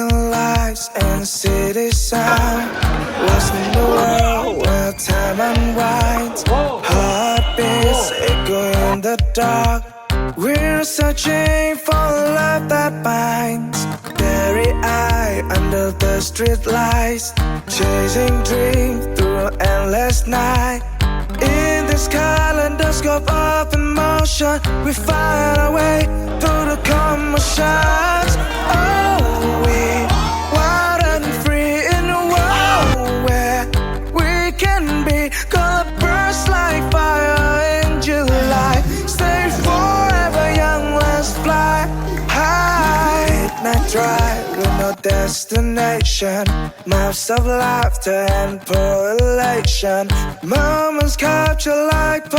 neon lights and city sound. Lost in the world where time unwinds. Heartbeats echo in the dark. We're searching for a love that binds. Starry-eyed under the street lights, chasing dreams through an endless night. In this kaleidoscope of emotion, we find our way through the commotions. Oh, we wild and free in a world where we can be. Color bursts like fire in July. Stay forever young, let's fly high. Night drive with no destination. Maps of laughter and poor elation. Moments captured like